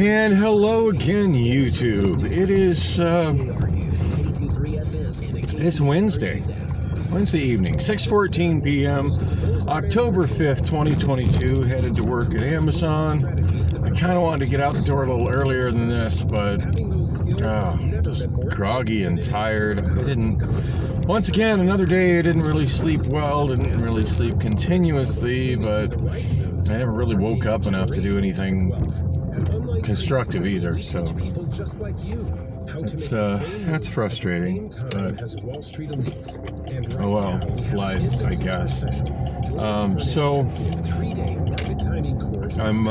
And hello again, YouTube. It is it's Wednesday evening, 6:14 p.m., October 5th, 2022. Headed to work at Amazon. I kind of wanted to get out the door a little earlier than this, but just groggy and tired. Once again, another day I didn't really sleep well, didn't really sleep continuously, but I never really woke up enough to do anything constructive either, so that's frustrating, but oh well, it's life, I guess. So I'm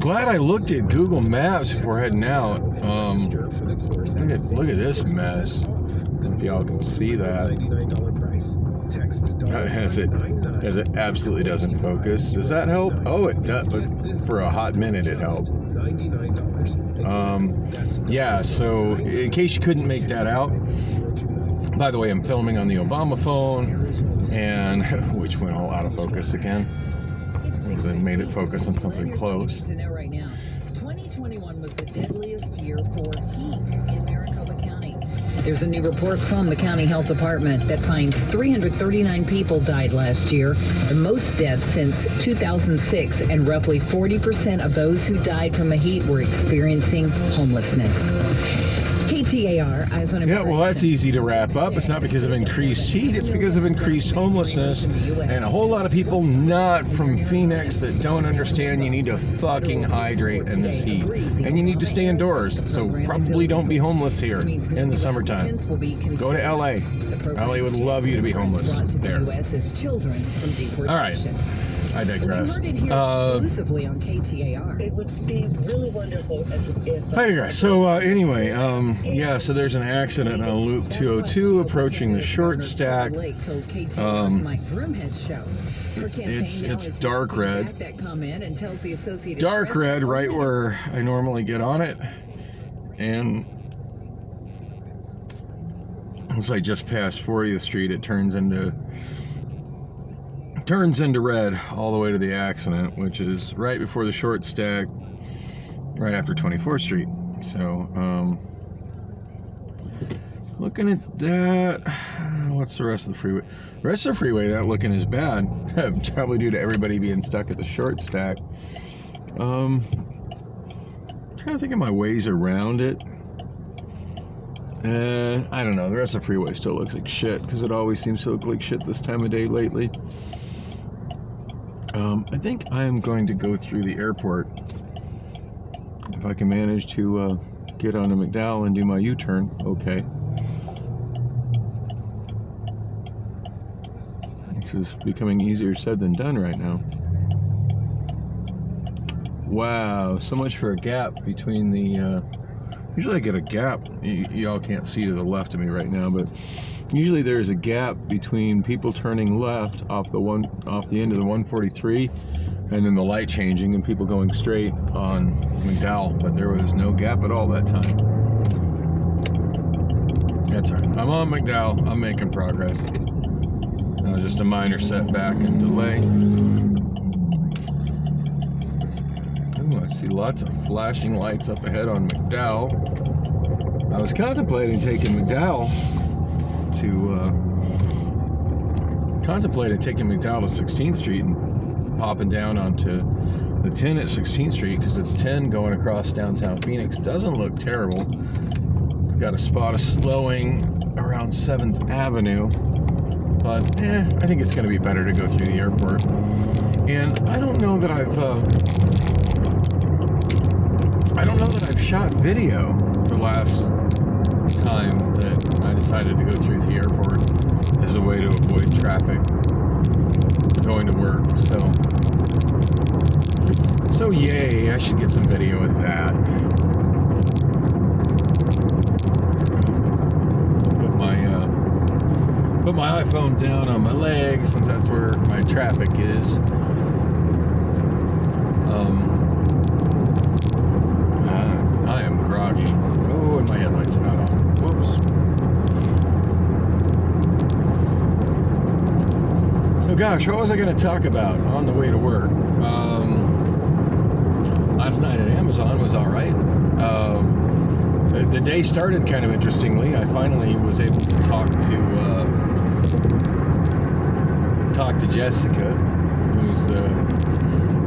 glad I looked at Google Maps before heading out. Look at this mess. I don't know if y'all can see that. As it absolutely doesn't focus. Does that help? Oh, it does. For a hot minute, it helped. Yeah, so in case you couldn't make that out, by the way, I'm filming on the Obamaphone, and which went all out of focus again, because I made it focus on something close. 2021 was the deadliest year for heat in Maricopa County. There's a new report from the county health department that finds 339 people died last year, the most deaths since 2006, and roughly 40% of those who died from the heat were experiencing homelessness. KTAR, eyes on. Yeah, well, that's easy to wrap up. It's not because of increased heat, it's because of increased homelessness, and a whole lot of people not from Phoenix that don't understand you need to fucking hydrate in this heat, and you need to stay indoors, so probably don't be homeless here in the summertime. Go to LA. LA would love you to be homeless there. All right, I digress. Exclusively on KTAR. It would be really wonderful if Hi guys. So anyway, yeah, so there's an accident on Loop 202 approaching the short stack. It's dark red. Dark red right where I normally get on it. And once I just passed 40th Street, it turns into red all the way to the accident, which is right before the short stack, right after 24th Street. So, looking at that, what's the rest of the freeway? The rest of the freeway not looking as bad, probably due to everybody being stuck at the short stack. Trying to think of my ways around it. I don't know, the rest of the freeway still looks like shit, because it always seems to look like shit this time of day lately. I think I am going to go through the airport. If I can manage to get onto McDowell and do my U-turn, okay. Which is becoming easier said than done right now. Wow, so much for a gap between the... usually I get a gap. Y'all can't see to the left of me right now, but usually there's a gap between people turning left off the end of the 143 and then the light changing and people going straight on McDowell, but there was no gap at all that time. That's all right. I'm on McDowell. I'm making progress. That was just a minor setback and delay. Ooh, I see lots of flashing lights up ahead on McDowell. I was contemplating taking McDowell to 16th Street and popping down onto the 10 at 16th Street, because the 10 going across downtown Phoenix doesn't look terrible. It's got a spot of slowing around 7th Avenue, but I think it's going to be better to go through the airport. And I don't know that I've shot video the last time that I decided to go through the airport as a way to avoid traffic going to work. So yay, I should get some video of that. Put my iPhone down on my leg, since that's where my traffic is. I am groggy. Oh, and my headlights are not on. Whoops. So gosh, what was I going to talk about on the way to work? Amazon was all right. The day started kind of interestingly. I finally was able to talk to Jessica, who's the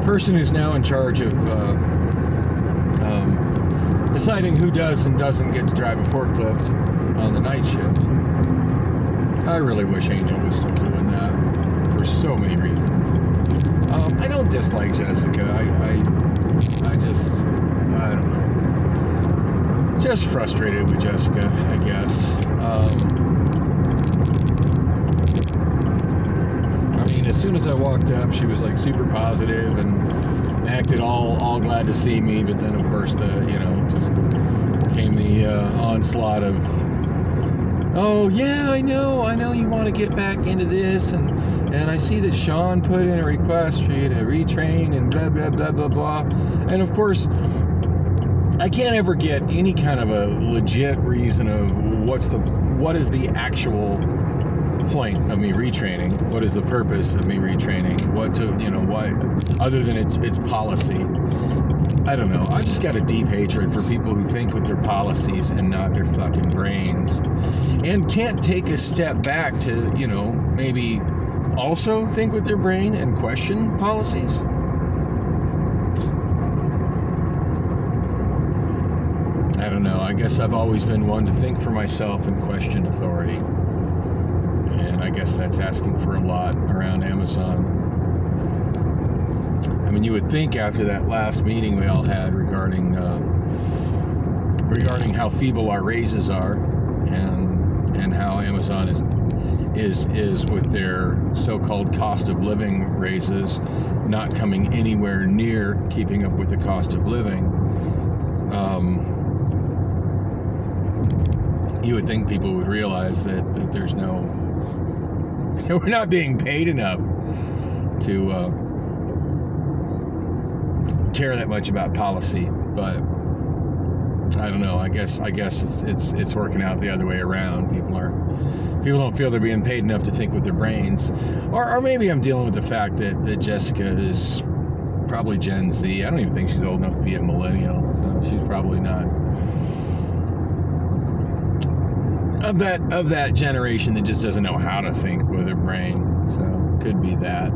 person who's now in charge of deciding who does and doesn't get to drive a forklift on the night shift. I really wish Angel was still doing that for so many reasons. I don't dislike Jessica. I don't know. Just frustrated with Jessica, I guess. I mean, as soon as I walked up, she was like super positive and acted all glad to see me. But then, of course, just came the onslaught of, oh yeah, I know you want to get back into this, and I see that Sean put in a request for you to retrain and blah blah blah blah blah. And of course, I can't ever get any kind of a legit reason of what is the actual point of me retraining? What is the purpose of me retraining? What other than it's policy? I don't know. I've just got a deep hatred for people who think with their policies and not their fucking brains, and can't take a step back to, maybe also think with their brain and question policies. I don't know. I guess I've always been one to think for myself and question authority. And I guess that's asking for a lot around Amazon. I mean, you would think after that last meeting we all had regarding how feeble our raises are, and how Amazon is with their so-called cost of living raises not coming anywhere near keeping up with the cost of living. You would think people would realize that there's we're not being paid enough to care that much about policy, but I don't know. I guess it's working out the other way around. People don't feel they're being paid enough to think with their brains, or maybe I'm dealing with the fact that Jessica is probably Gen Z. I don't even think she's old enough to be a millennial, so she's probably not of that generation that just doesn't know how to think with her brain. So could be that.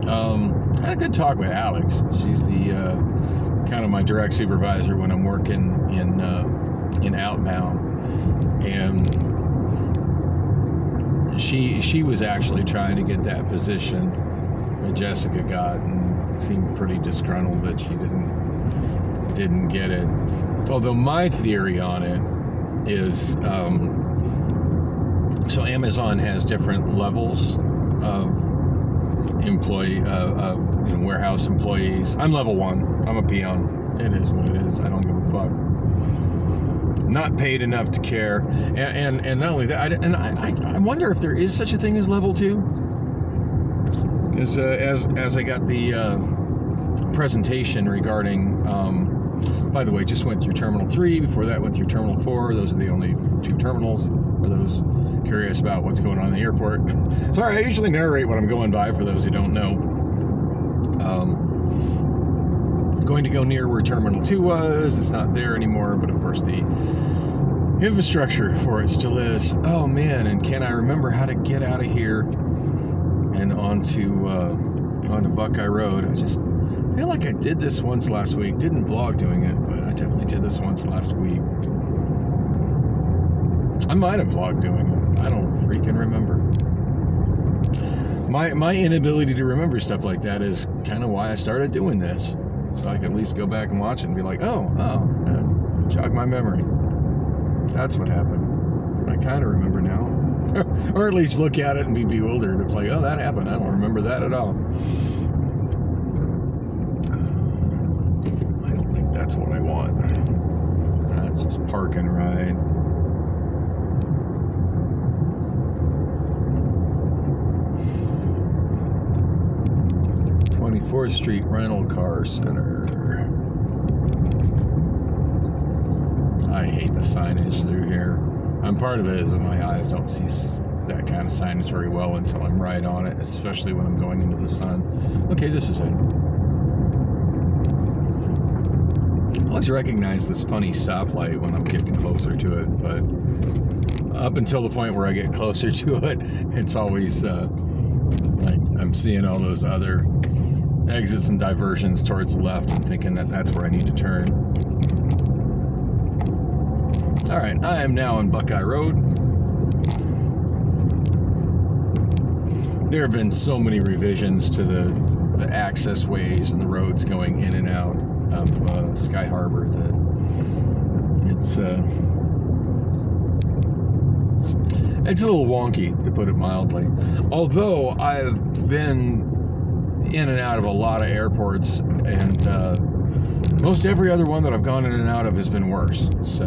I had a good talk with Alex. She's the kind of my direct supervisor when I'm working in outbound, and she was actually trying to get that position that Jessica got, and seemed pretty disgruntled that she didn't get it. Although my theory on it is, so Amazon has different levels of employee, warehouse employees. I'm level 1. I'm a peon. It is what it is. I don't give a fuck. Not paid enough to care, and not only that, I wonder if there is such a thing as level 2. As I got the presentation regarding, by the way, just went through Terminal 3. Before that, went through Terminal 4. Those are the only 2 terminals for those curious about what's going on in the airport. Sorry, I usually narrate what I'm going by for those who don't know. Going to go near where Terminal 2 was. It's not there anymore, but of course the infrastructure for it still is. Oh man, and can I remember how to get out of here and onto Buckeye Road? I just feel like I did this once last week. Didn't vlog doing it, but I definitely did this once last week. I might have vlogged doing it. I don't freaking remember. My inability to remember stuff like that is kind of why I started doing this. So I can at least go back and watch it and be like, oh, jog my memory. That's what happened. I kind of remember now. Or at least look at it and be bewildered. It's like, oh, that happened. I don't remember that at all. I don't think that's what I want. That's just park and ride. Fourth Street Rental Car Center. I hate the signage through here. Part of it is that my eyes don't see that kind of signage very well until I'm right on it, especially when I'm going into the sun. Okay, this is it. always recognize this funny stoplight when I'm getting closer to it, but up until the point where I get closer to it, it's always like I'm seeing all those other exits and diversions towards the left and thinking that that's where I need to turn. All right, I am now on Buckeye Road. There have been so many revisions to the access ways and the roads going in and out of Sky Harbor that it's a little wonky, to put it mildly. Although I've been in and out of a lot of airports, and most every other one that I've gone in and out of has been worse. So,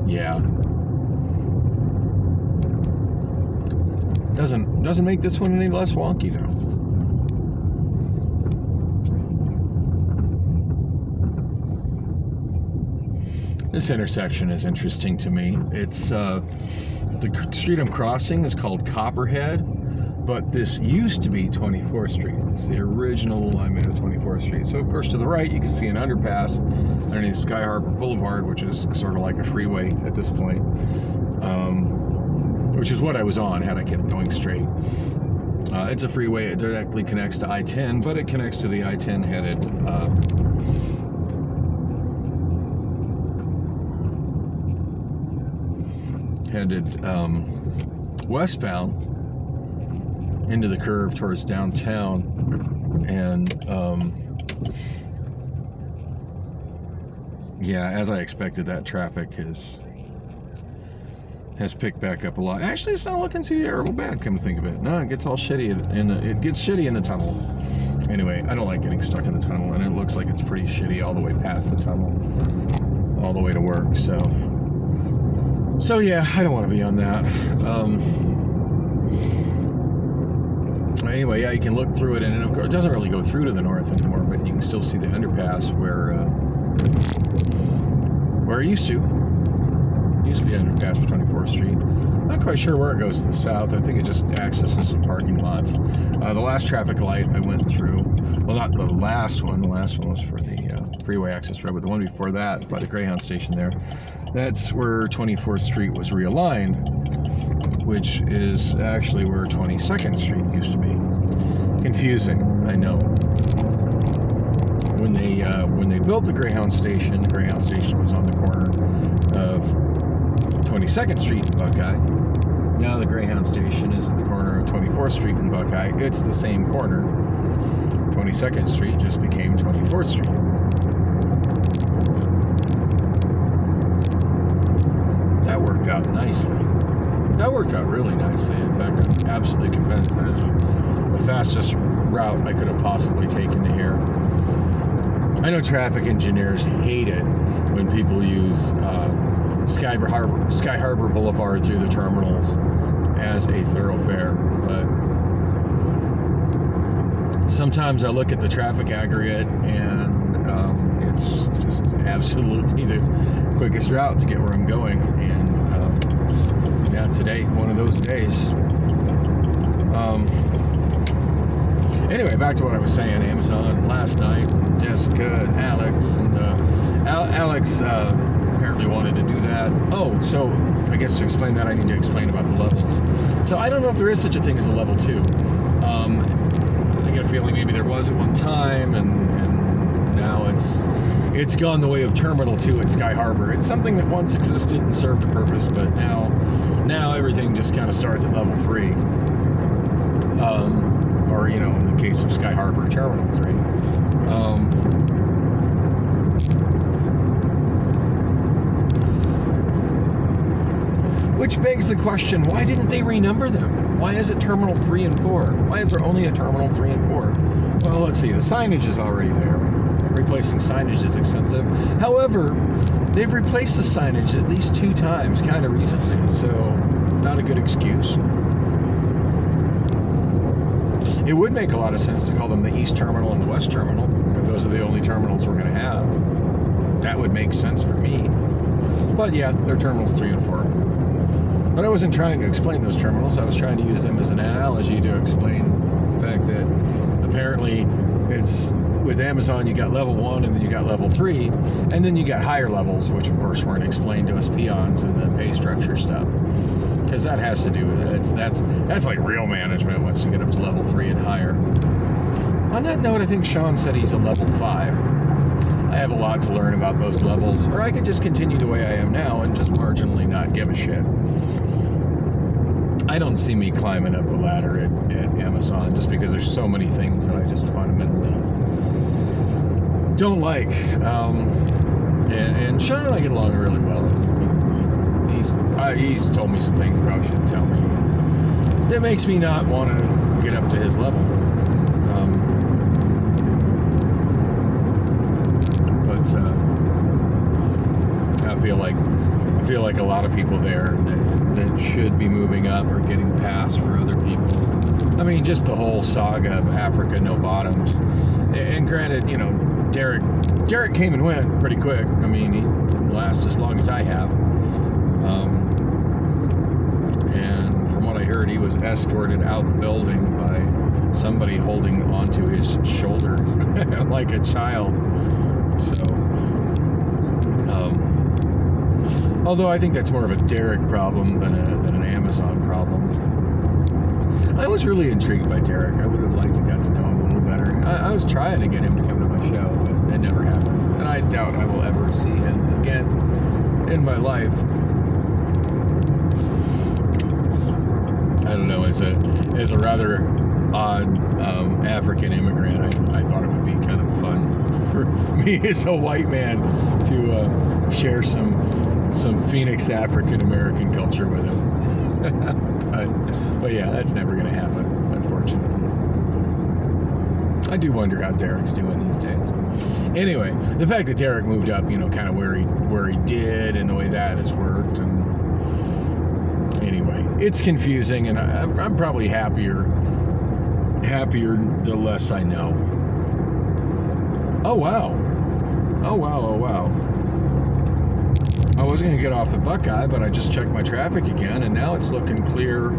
yeah. Doesn't make this one any less wonky though. This intersection is interesting to me. It's the street I'm crossing is called Copperhead, but this used to be 24th Street. It's the original alignment of 24th Street. So of course to the right you can see an underpass underneath Sky Harbor Boulevard, which is sort of like a freeway at this point. Which is what I was on had I kept going straight. It's a freeway. It directly connects to I-10, but it connects to the I-10 headed westbound into the curve towards downtown, and yeah, as I expected, that traffic has picked back up a lot. Actually, it's not looking too terrible bad, come to think of it. No, it gets all shitty it gets shitty in the tunnel. Anyway, I don't like getting stuck in the tunnel, and it looks like it's pretty shitty all the way past the tunnel, all the way to work. So yeah, I don't want to be on that. Anyway, yeah, you can look through it, and of course, it doesn't really go through to the north anymore, but you can still see the underpass where it used to. Used to be underpass for 24th Street. Not quite sure where it goes to the south. I think it just accesses some parking lots. The last traffic light I went through, well, not the last one. The last one was for the freeway access road, but the one before that, by the Greyhound station there, that's where 24th Street was realigned, which is actually where 22nd Street used to be. Confusing, I know. When they built the Greyhound station was on the corner of 22nd Street in Buckeye. Now the Greyhound station is at the corner of 24th Street in Buckeye. It's the same corner. 22nd Street just became 24th Street. That worked out nicely. That worked out really nicely. In fact, I'm absolutely convinced that it's the fastest route I could have possibly taken to here. I know traffic engineers hate it when people use Sky Harbor Boulevard through the terminals as a thoroughfare, but sometimes I look at the traffic aggregate and it's just absolutely the quickest route to get where I'm going, and yeah, today, one of those days. Anyway, back to what I was saying. Amazon last night, Jessica and Alex, and Alex apparently wanted to do that. Oh, so I guess to explain that, I need to explain about the levels. So I don't know if there is such a thing as a level 2. I get a feeling maybe there was at one time, and now it's gone the way of Terminal 2 at Sky Harbor. It's something that once existed and served a purpose, but now everything just kind of starts at level 3. Or, you know, in the case of Sky Harbor, Terminal 3. Which begs the question, why didn't they renumber them? Why is it Terminal 3 and 4? Why is there only a Terminal 3 and 4? Well, let's see, the signage is already there. Replacing signage is expensive. However, they've replaced the signage at least 2 times kind of recently, so not a good excuse. It would make a lot of sense to call them the East Terminal and the West Terminal, if those are the only terminals we're going to have. That would make sense for me. But yeah, they're Terminals 3 and 4. But I wasn't trying to explain those terminals. I was trying to use them as an analogy to explain the fact that apparently it's with Amazon, you got level 1 and then you got level 3, and then you got higher levels, which of course weren't explained to us peons in the pay structure stuff, because that has to do with it. That's like real management once you get up to level 3 and higher. On that note, I think Sean said he's a level 5. I have a lot to learn about those levels, or I could just continue the way I am now and just marginally not give a shit. I don't see me climbing up the ladder at Amazon just because there's so many things that I just fundamentally don't like. And Sean and I get along really well. He's told me some things he probably shouldn't tell me. That makes me not want to get up to his level. I feel like a lot of people there that should be moving up are getting passed for other people. I mean, just the whole saga of Africa no bottoms. And granted, you know, Derek came and went pretty quick. I mean, he didn't last as long as I have. And from what I heard, he was escorted out the building by somebody holding onto his shoulder like a child. So, although I think that's more of a Derek problem than an Amazon problem. I was really intrigued by Derek. I would have liked to get to know him a little better. I was trying to get him to come to my show, but it never happened. And I doubt I will ever see him again in my life. I don't know, as a rather odd African immigrant, I thought it would be kind of fun for me as a white man to share some Phoenix African American culture with him. but yeah, that's never going to happen, unfortunately. I do wonder how Derek's doing these days. Anyway, the fact that Derek moved up, you know, kind of where he did, and the way that has worked, and anyway, it's confusing, and I'm probably happier the less I know. Oh wow. I was going to get off the Buckeye, but I just checked my traffic again, and now it's looking clear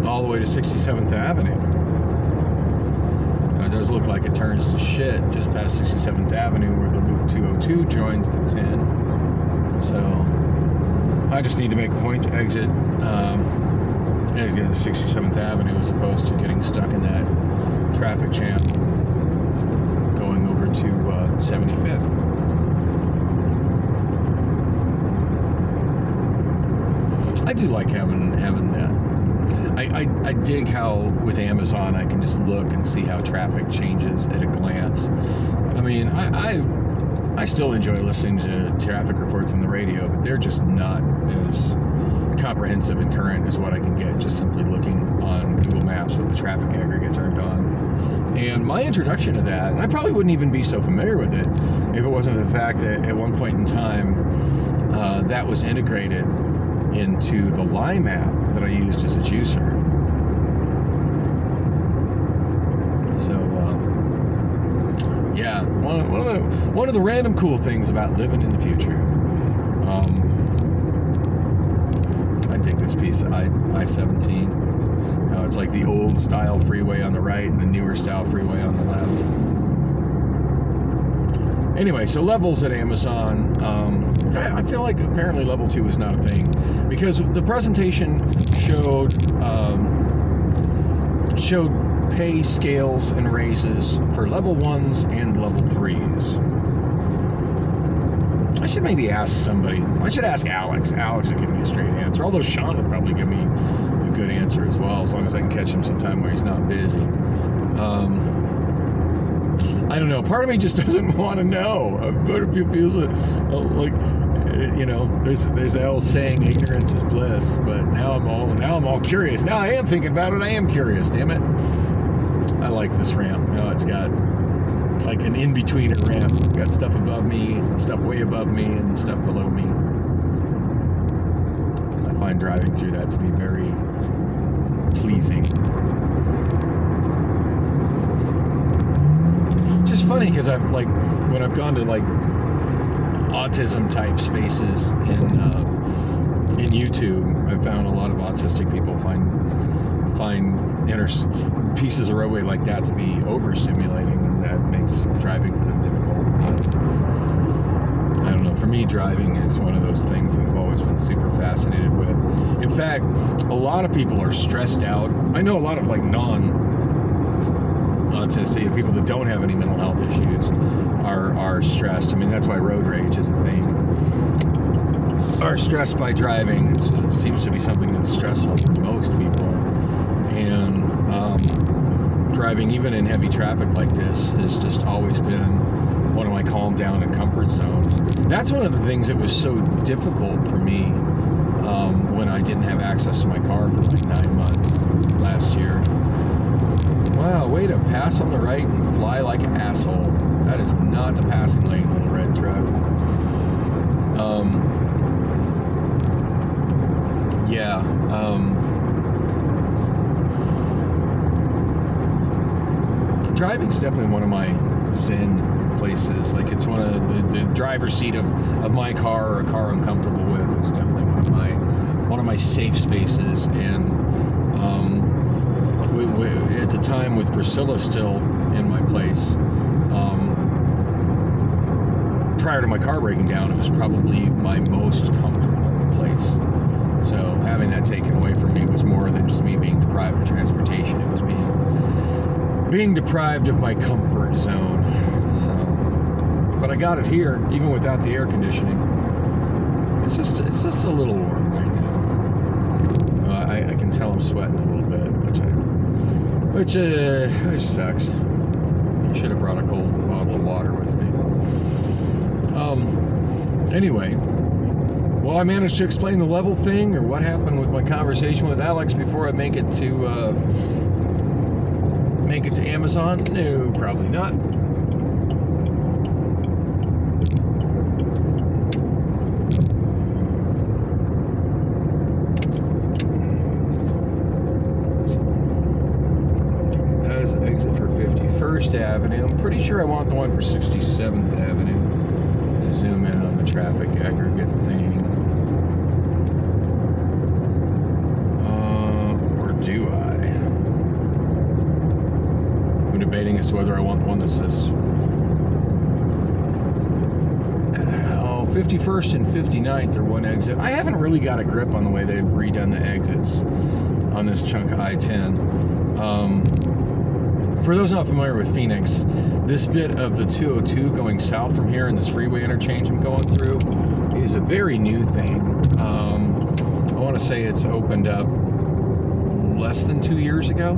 all the way to 67th Avenue. It does look like it turns to shit just past 67th Avenue where the Loop 202 joins the 10. So I just need to make a point to exit 67th Avenue as opposed to getting stuck in that traffic jam going over to 75th. I do like having that. I dig how with Amazon I can just look and see how traffic changes at a glance. I mean, I still enjoy listening to traffic reports on the radio, but they're just not as comprehensive and current as what I can get just simply looking on Google Maps with the traffic aggregate turned on. And my introduction to that, and I probably wouldn't even be so familiar with it if it wasn't the fact that at one point in time that was integrated into the Lime app that I used as a juicer. So, yeah, one of the random cool things about living in the future. I dig this piece of I-17. It's like the old style freeway on the right and the newer style freeway on the left. Anyway, so levels at Amazon. I feel like apparently level 2 is not a thing because the presentation showed pay scales and raises for level 1s and level 3s. I should maybe ask somebody. I should ask Alex. Alex would give me a straight answer. Although Sean would probably give me a good answer as well, as long as I can catch him sometime where he's not busy. I don't know. Part of me just doesn't want to know. Part of me feels like, you know, there's that old saying, ignorance is bliss. But now I'm all curious. Now I am thinking about it. I am curious. Damn it. I like this ramp. You know, it's like an in-betweener ramp. It's got stuff above me, stuff way above me, and stuff below me. I find driving through that to be very pleasing. Just funny because when I've gone to like autism type spaces in YouTube, I've found a lot of autistic people find find pieces of roadway like that to be overstimulating, and that makes driving for them difficult. I don't know. For me, driving is one of those things that I've always been super fascinated with. In fact, a lot of people are stressed out. I know a lot of like non-autistic people that don't have any mental health issues are stressed. I mean, that's why road rage is a thing. Are stressed by driving. It seems to be something that's stressful for most people. And driving, even in heavy traffic like this, has just always been one of my calm down and comfort zones. That's one of the things that was so difficult for me when I didn't have access to my car for like 9 months last year. Wow, way to pass on the right and fly like an asshole. That is not the passing lane on the red truck. Driving's definitely one of my zen places. Like, it's one of the driver's seat of my car, or a car I'm comfortable with, is definitely one of my safe spaces. And at the time, with Priscilla still in my place, prior to my car breaking down, it was probably my most comfortable place. So having that taken away from me was more than just me being deprived of transportation. It was being deprived of my comfort zone. So, but I got it here, even without the air conditioning. It's just a little warm right now. I can tell I'm sweating a little bit, which sucks. I should have brought a cold bottle of water with me. Anyway, well, I managed to explain the level thing, or what happened with my conversation with Alex before I make it to Amazon? No, probably not. That's the exit for 51st Avenue. I'm pretty sure I want the one for 67th Avenue. Zoom in on the traffic aggregate thing. Or do I? I'm debating as to whether I want the one that says 51st and 59th are one exit. I haven't really got a grip on the way they've redone the exits on this chunk of I-10. For those not familiar with Phoenix, this bit of the 202 going south from here, and this freeway interchange I'm going through, is a very new thing. I want to say it's opened up less than 2 years ago.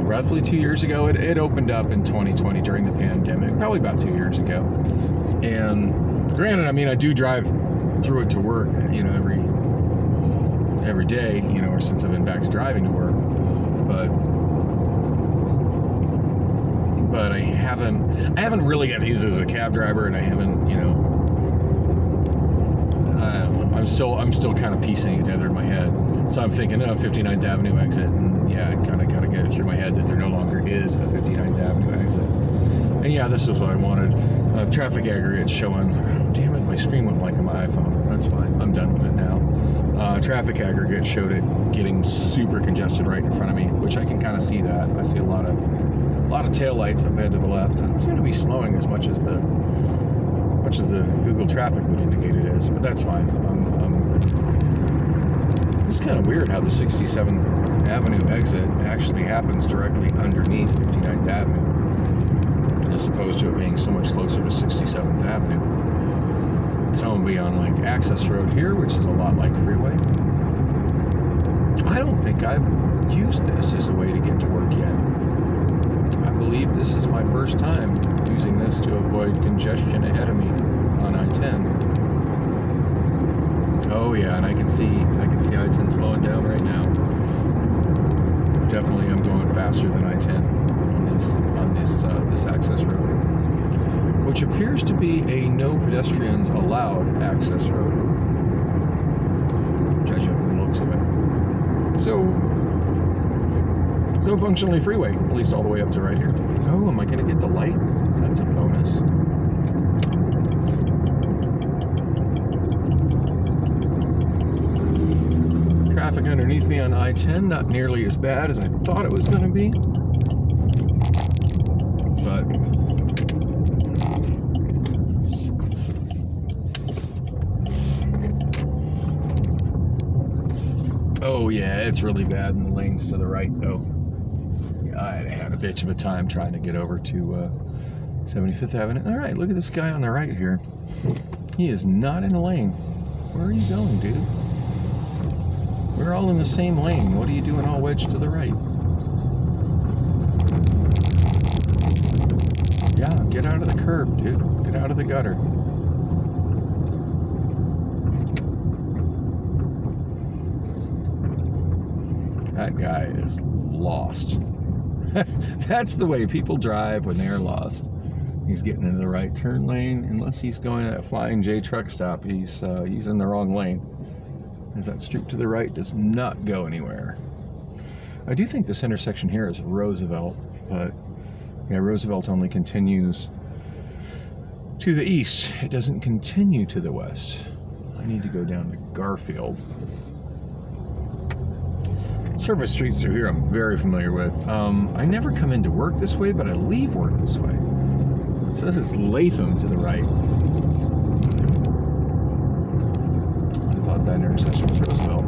Roughly 2 years ago. It opened up in 2020 during the pandemic, probably about 2 years ago. And granted, I mean, I do drive through it to work, every day, or since I've been back to driving to work. But I haven't really got to use it as a cab driver, and I haven't, I'm still kind of piecing it together in my head. So I'm thinking, 59th Avenue exit, and yeah, I kind of get it through my head that there no longer is a 59th Avenue exit. And yeah, this is what I wanted. Traffic aggregate showing. Damn it, my screen went blank on my iPhone. That's fine. I'm done with it now. Traffic aggregate showed it getting super congested right in front of me, which I can kind of see that. I see a lot of tail lights up ahead to the left. Doesn't seem to be slowing as much as the Google traffic would indicate it is, but that's fine. It's kind of weird how the 67th Avenue exit actually happens directly underneath 59th Avenue, as opposed to it being so much closer to 67th Avenue. So I'm going to be on like access road here, which is a lot like freeway. I don't think I've used this as a way to get to work yet. I believe this is my first time using this to avoid congestion ahead of me on I-10. Oh yeah, and I can see I-10 slowing down right now. Definitely, I'm going faster than I-10 on this access road, which appears to be a no pedestrians allowed access road, judging from the looks of it. So functionally freeway, at least all the way up to right here. Oh, am I going to get the light? That's a bonus. Traffic underneath with me on I-10. Not nearly as bad as I thought it was going to be. But oh yeah, it's really bad in the lanes to the right though. Yeah, I had a bitch of a time trying to get over to 75th Avenue. All right, look at this guy on the right here. He is not in a lane. Where are you going, dude? We're all in the same lane. What are you doing all wedged to the right? Yeah, get out of the curb, dude. Get out of the gutter. That guy is lost. That's the way people drive when they're lost. He's getting into the right turn lane. Unless he's going to that Flying J truck stop, he's in the wrong lane. As that street to the right does not go anywhere. I do think this intersection here is Roosevelt, but yeah, Roosevelt only continues to the east. It doesn't continue to the west. I need to go down to Garfield. Service streets through here I'm very familiar with. I never come into work this way, but I leave work this way. It says it's Latham to the right. I thought that intersection was Roosevelt.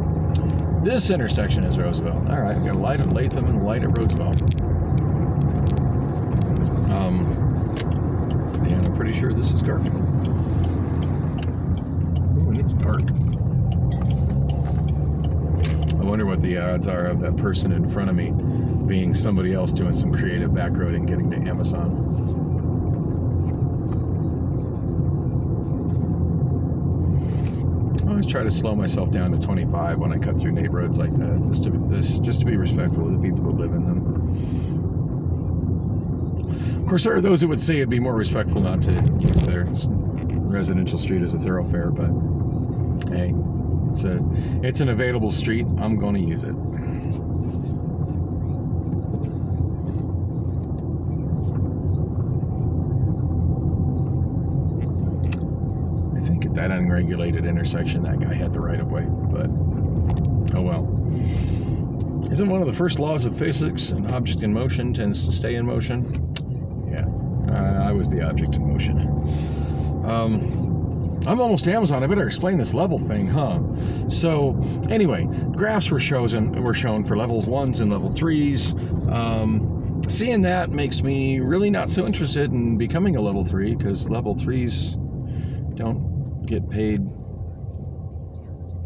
This intersection is Roosevelt. All right, I've got a light at Latham and a light at Roosevelt. And I'm pretty sure this is Garfield. Ooh, and it's dark. I wonder what the odds are of that person in front of me being somebody else doing some creative backroad and getting to Amazon. I always try to slow myself down to 25 when I cut through neighborhoods like that, just to be respectful of the people who live in them. Of course, there are those that would say it'd be more respectful not to use their residential street as a thoroughfare, but hey, it's an available street. I'm going to use it. I think at that unregulated intersection, that guy had the right of way, but oh well. Isn't one of the first laws of physics an object in motion tends to stay in motion? Yeah, I was the object in motion. I'm almost to Amazon. I better explain this level thing, huh? So, anyway, graphs were shown for levels 1s and level 3s. Seeing that makes me really not so interested in becoming a level 3, because level 3s don't get paid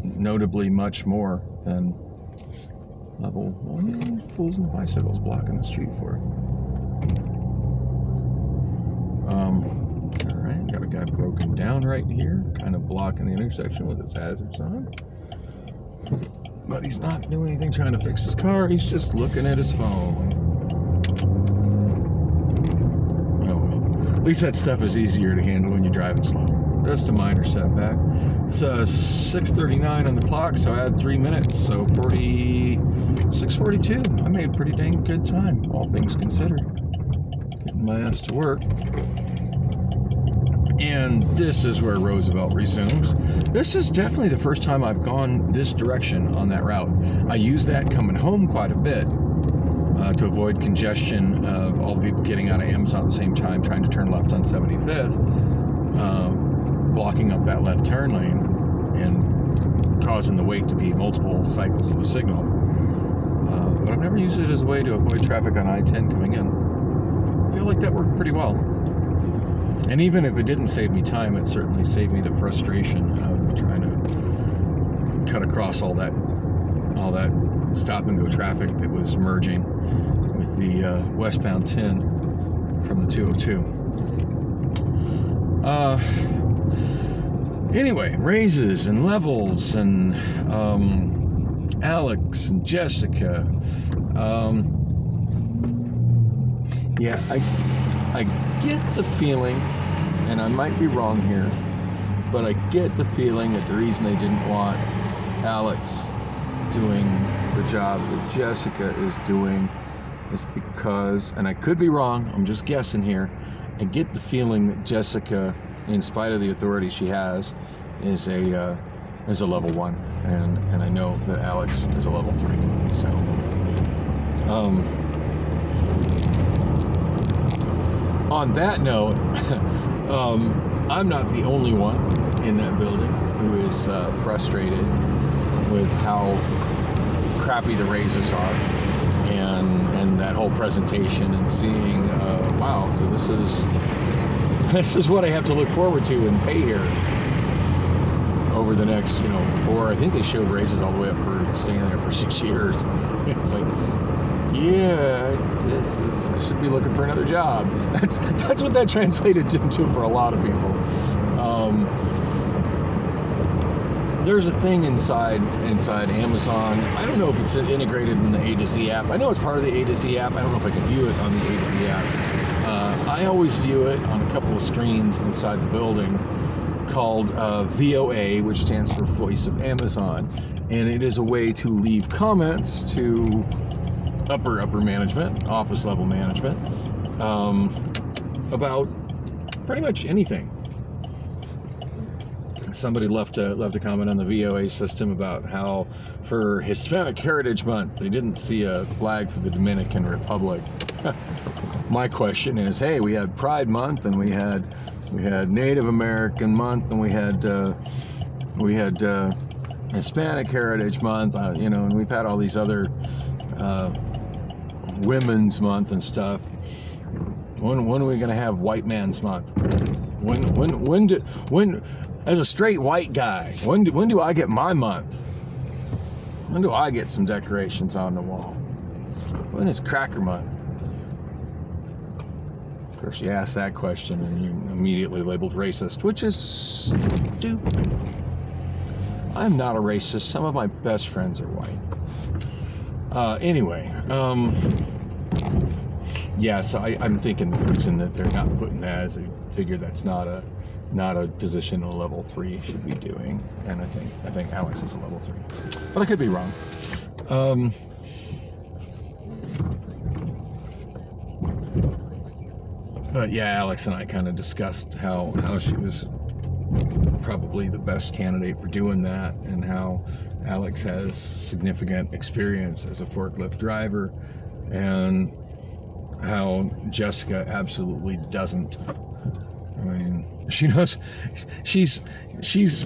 notably much more than level 1. Fools and bicycles blocking the street for it. Alright, got a guy broken down right here, kind of blocking the intersection with his hazards on. But he's not doing anything trying to fix his car, he's just looking at his phone. Oh well. At least that stuff is easier to handle when you're driving slow. Just a minor setback. It's 6:39 on the clock, so I had 3 minutes, so 6:42. I made a pretty dang good time, all things considered. Getting my ass to work. And this is where Roosevelt resumes. This is definitely the first time I've gone this direction on that route. I use that coming home quite a bit to avoid congestion of all the people getting out of Amazon at the same time trying to turn left on 75th, blocking up that left turn lane and causing the wait to be multiple cycles of the signal. But I've never used it as a way to avoid traffic on I-10 coming in. I feel like that worked pretty well. And even if it didn't save me time, it certainly saved me the frustration of trying to cut across all that stop and go traffic that was merging with the westbound 10 from the 202. Anyway, raises and levels and Alex and Jessica. Yeah, I get the feeling, and I might be wrong here, but I get the feeling that the reason they didn't want Alex doing the job that Jessica is doing is because, and I could be wrong, I'm just guessing here, I get the feeling that Jessica, in spite of the authority she has, is a is a level 1, and I know that Alex is a level 3. So, on that note, I'm not the only one in that building who is frustrated with how crappy the raises are, and that whole presentation, and seeing, wow, so this is what I have to look forward to and pay here over the next, I think they showed raises all the way up for staying there for 6 years. It's like, yeah, I should be looking for another job. That's what that translated into for a lot of people. There's a thing inside Amazon. I don't know if it's integrated in the A to Z app. I know it's part of the A to Z app. I don't know if I can view it on the A to Z app. I always view it on a couple of screens inside the building called VOA, which stands for Voice of Amazon. And it is a way to leave comments to upper management, office level management, about pretty much anything. Somebody left a comment on the VOA system about how for Hispanic Heritage Month they didn't see a flag for the Dominican Republic. My question is, hey, we had Pride Month, and we had Native American Month, and we had Hispanic Heritage Month, and we've had all these other Women's Month and stuff. When are we going to have White Man's Month? When as a straight white guy, when do I get my month? When do I get some decorations on the wall? When is Cracker Month? Of course, you ask that question and you're immediately labeled racist, which is stupid. I'm not a racist. Some of my best friends are white. Anyway, yeah, so I'm thinking the reason that they're not putting that is they figure that's not a position a level 3 should be doing, and I think Alex is a level 3, but I could be wrong. But yeah, Alex and I kind of discussed how she was probably the best candidate for doing that, and how Alex has significant experience as a forklift driver, and how Jessica absolutely doesn't. I mean, she knows she's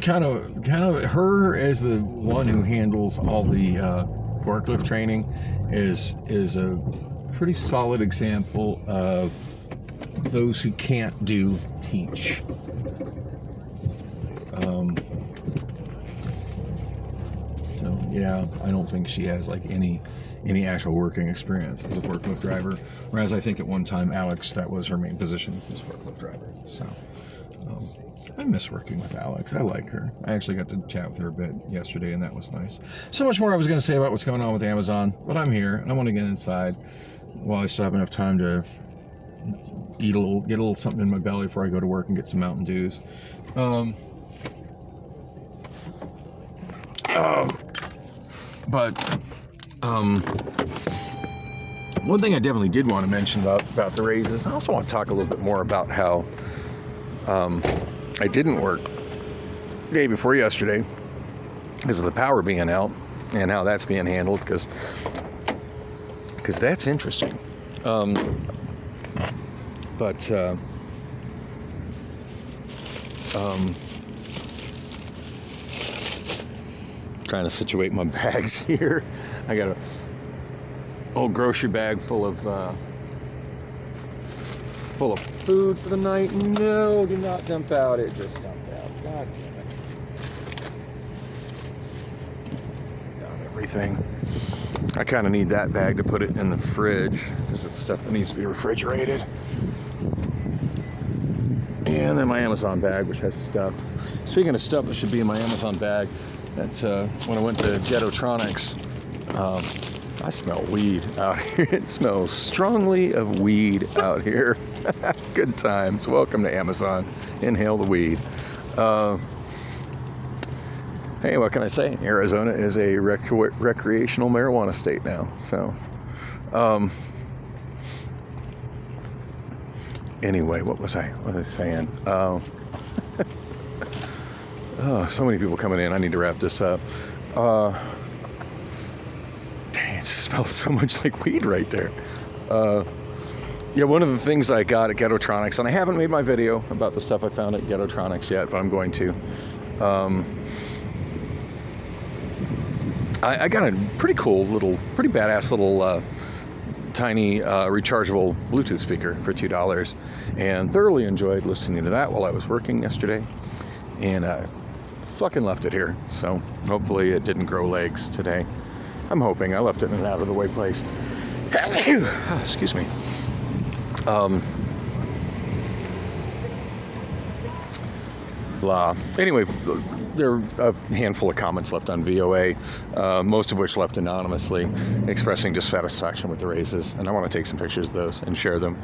kind of her as the one who handles all the forklift training is a pretty solid example of those who can't do teach. So yeah, I don't think she has like any actual working experience as a forklift driver, whereas I think at one time Alex, that was her main position, was forklift driver. So I miss working with Alex. I like her. I actually got to chat with her a bit yesterday, and that was nice. So much more I was going to say about what's going on with Amazon, but I'm here and I want to get inside while I still have enough time to get a little something in my belly before I go to work and get some Mountain Dews. One thing I definitely did want to mention about the raises, I also want to talk a little bit more about how I didn't work the day before yesterday because of the power being out, and how that's being handled, because that's interesting. Trying to situate my bags here. I got a old grocery bag full of food for the night. No, do not dump out. It just dumped out. God damn it. Got everything. I kind of need that bag to put it in the fridge because it's stuff that needs to be refrigerated. And then my Amazon bag, which has stuff. Speaking of stuff that should be in my Amazon bag, that when I went to Jetotronics, I smell weed out here. It smells strongly of weed out here. Good times. Welcome to Amazon. Inhale the weed. Hey, what can I say? Arizona is a recreational marijuana state now. So, anyway, what was I saying? Oh, so many people coming in. I need to wrap this up. Dang, it just smells so much like weed right there. Yeah, one of the things I got at Ghettotronics, and I haven't made my video about the stuff I found at Ghettotronics yet, but I'm going to. I got a pretty cool little, pretty badass little tiny rechargeable Bluetooth speaker for $2, and thoroughly enjoyed listening to that while I was working yesterday. And I fucking left it here, so hopefully it didn't grow legs today. I'm hoping. I left it in an out of the way place. Excuse me. Blah. Anyway, there are a handful of comments left on VOA, most of which left anonymously, expressing dissatisfaction with the raises, and I want to take some pictures of those and share them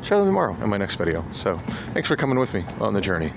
tomorrow in my next video. So thanks for coming with me on the journey.